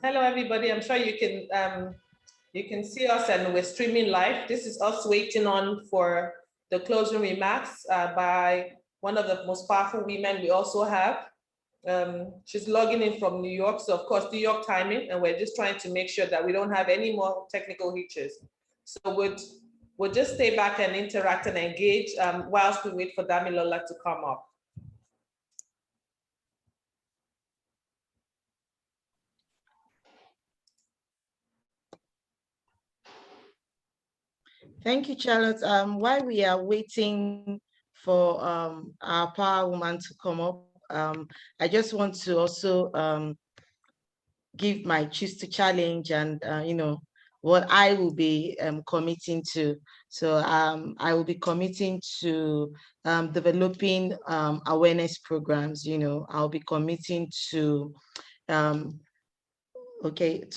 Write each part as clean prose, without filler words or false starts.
Hello, everybody. I'm sure you can see us, and we're streaming live. This is us waiting on for the closing remarks by one of the most powerful women we also have. She's logging in from New York, so of course New York timing, and we're just trying to make sure that we don't have any more technical hitches. So we'll just stay back and interact and engage whilst we wait for Damilola to come up. Thank you, Charlotte. While we are waiting for our power woman to come up, I just want to also give my choose to challenge and, what I will be committing to. So I will be committing to developing awareness programs. I'll be committing to, to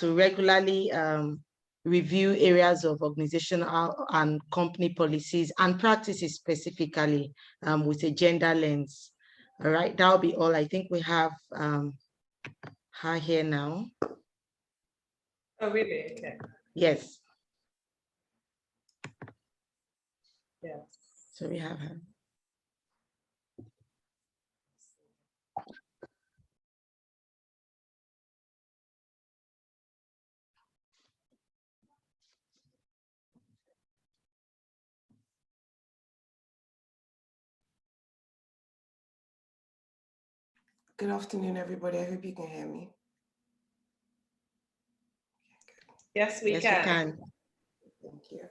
regularly review areas of organizational and company policies and practices specifically with a gender lens. All right, that'll be all. I think we have her here now. Oh, really? Okay. Yes. Yeah. So we have her. Good afternoon, everybody. I hope you can hear me. Yes, we can. Thank you.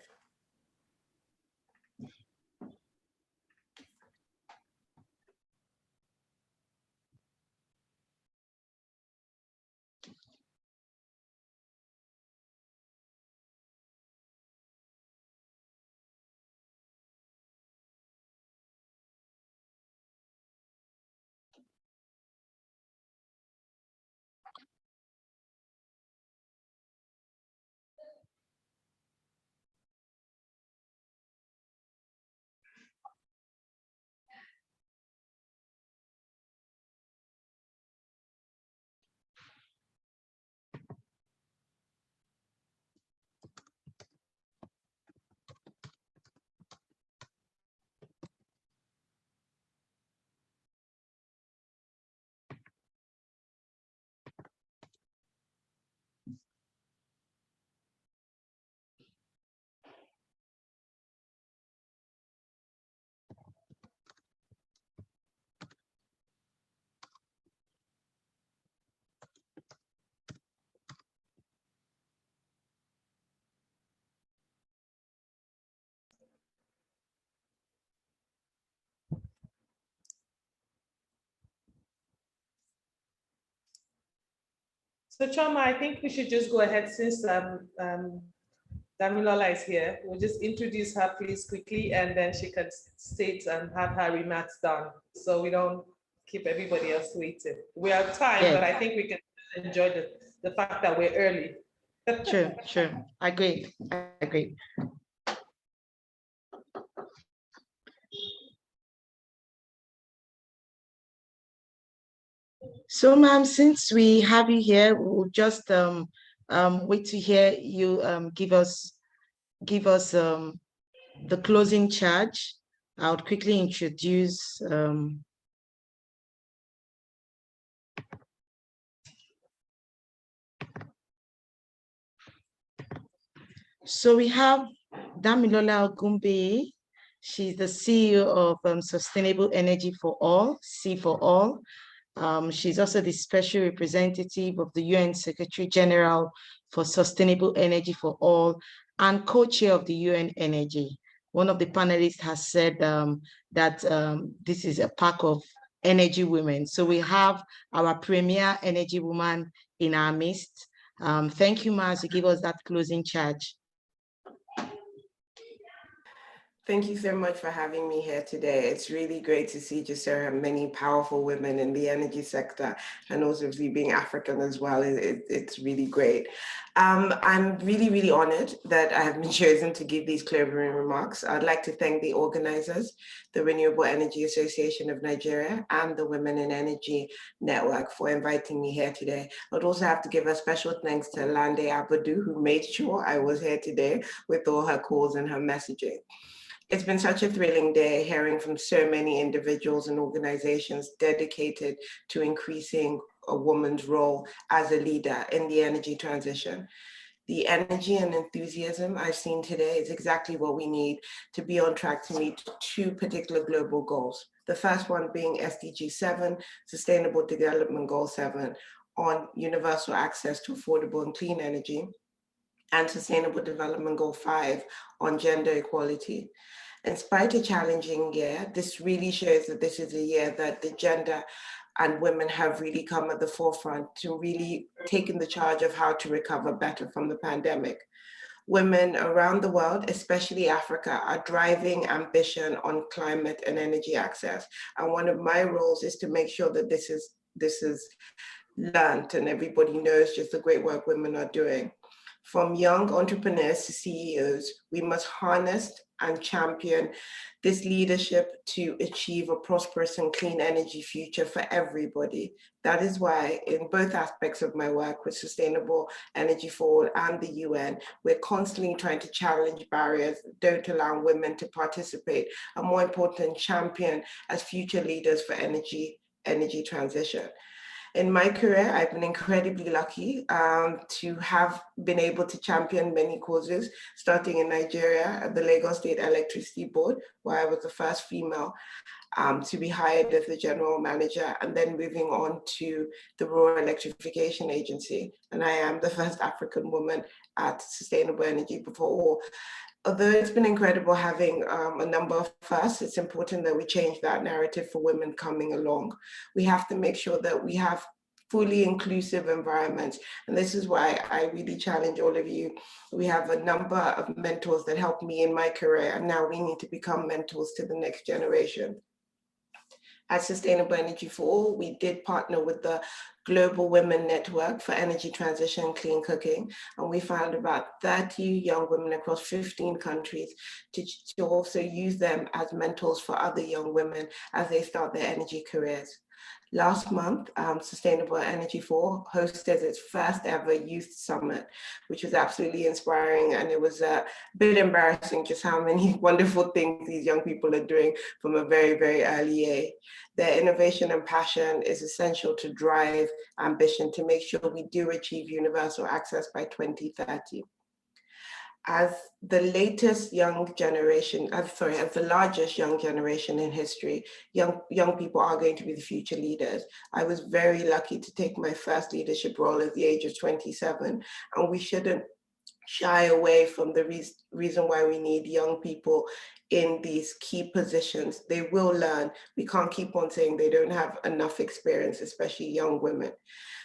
So Choma, I think we should just go ahead since Damilola is here. We'll just introduce her please quickly, and then she can state and have her remarks done, so we don't keep everybody else waiting. We have time, but I think we can enjoy the fact that we're early. Sure. I agree. So, ma'am, since we have you here, we'll just wait to hear you give us the closing charge. I would quickly introduce so we have Damilola Ogunbiyi. She's the CEO of Sustainable Energy for All, SEforALL. She's also the special representative of the UN Secretary General for Sustainable Energy for All and co-chair of the UN Energy. One of the panelists has said that this is a pack of energy women. So we have our premier energy woman in our midst. Thank you, Ma, to give us that closing charge. Thank you so much for having me here today. It's really great to see just so many powerful women in the energy sector, and also being African as well. It's really great. I'm really, really honored that I have been chosen to give these closing remarks. I'd like to thank the organizers, the Renewable Energy Association of Nigeria, and the Women in Energy Network for inviting me here today. I'd also have to give a special thanks to Lande Abudu, who made sure I was here today with all her calls and her messaging. It's been such a thrilling day hearing from so many individuals and organizations dedicated to increasing a woman's role as a leader in the energy transition. The energy and enthusiasm I've seen today is exactly what we need to be on track to meet two particular global goals. The first one being SDG 7, Sustainable Development Goal 7, on universal access to affordable and clean energy, and Sustainable Development Goal 5 on gender equality. In spite of a challenging year, this really shows that this is a year that the gender and women have really come at the forefront to really taking the charge of how to recover better from the pandemic. Women around the world, especially Africa, are driving ambition on climate and energy access. And one of my roles is to make sure that this is learned and everybody knows just the great work women are doing. From young entrepreneurs to CEOs, we must harness and champion this leadership to achieve a prosperous and clean energy future for everybody. That is why in both aspects of my work with Sustainable Energy for All and the UN, we're constantly trying to challenge barriers that don't allow women to participate, and more important, champion as future leaders for energy transition. In my career, I've been incredibly lucky to have been able to champion many causes, starting in Nigeria at the Lagos State Electricity Board, where I was the first female to be hired as the general manager, and then moving on to the Rural Electrification Agency. And I am the first African woman at Sustainable Energy for All. Although it's been incredible having a number of firsts, it's important that we change that narrative for women coming along. We have to make sure that we have fully inclusive environments. And this is why I really challenge all of you. We have a number of mentors that helped me in my career, and now we need to become mentors to the next generation. At Sustainable Energy for All, we did partner with the Global Women Network for Energy Transition and Clean Cooking, and we found about 30 young women across 15 countries to also use them as mentors for other young women as they start their energy careers. Last month, Sustainable Energy for All hosted its first ever youth summit, which was absolutely inspiring. And it was a bit embarrassing just how many wonderful things these young people are doing from a very, very early age. Their innovation and passion is essential to drive ambition to make sure we do achieve universal access by 2030. As the latest young generation, as the largest young generation in history, young people are going to be the future leaders. I was very lucky to take my first leadership role at the age of 27, and we shouldn't shy away from the reason why we need young people in these key positions. They will learn. We can't keep on saying they don't have enough experience, especially young women.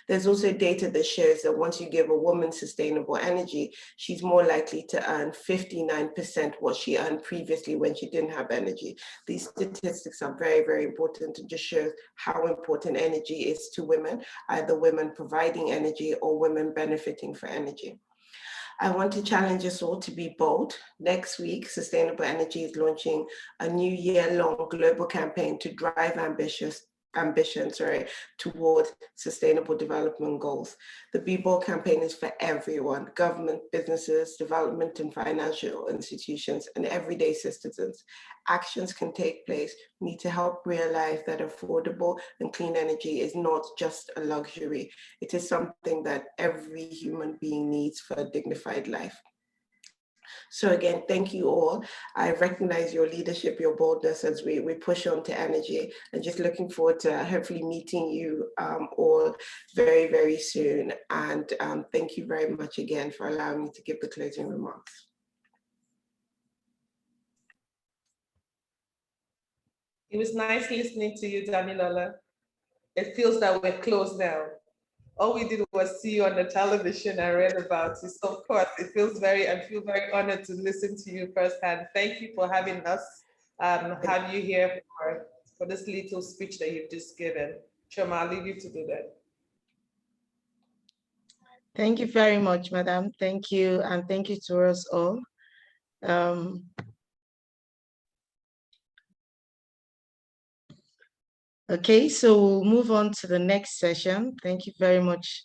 There's also data that shows that once you give a woman sustainable energy, she's more likely to earn 59% what she earned previously when she didn't have energy. These statistics are very, very important to just show how important energy is to women, either women providing energy or women benefiting from energy. I want to challenge us all to be bold. Next week, Sustainable Energy is launching a new year-long global campaign to drive ambition towards sustainable development goals. The Be Bold campaign is for everyone: government, businesses, development and financial institutions, and everyday citizens. Actions can take place. We need to help realize that affordable and clean energy is not just a luxury. It is something that every human being needs for a dignified life. So again, thank you all. I recognize your leadership, your boldness as we push on to energy, and just looking forward to hopefully meeting you all very, very soon. And thank you very much again for allowing me to give the closing remarks. It was nice listening to you, Damilola. It feels that we're close now. all we did was see you on the television and read about you. So of course, I feel very honored to listen to you firsthand. Thank you for having us, have you here for this little speech that you've just given. Choma, I'll leave you to do that. Thank you very much, Madam. Thank you, and thank you to us all. Okay, so we'll move on to the next session. Thank you very much,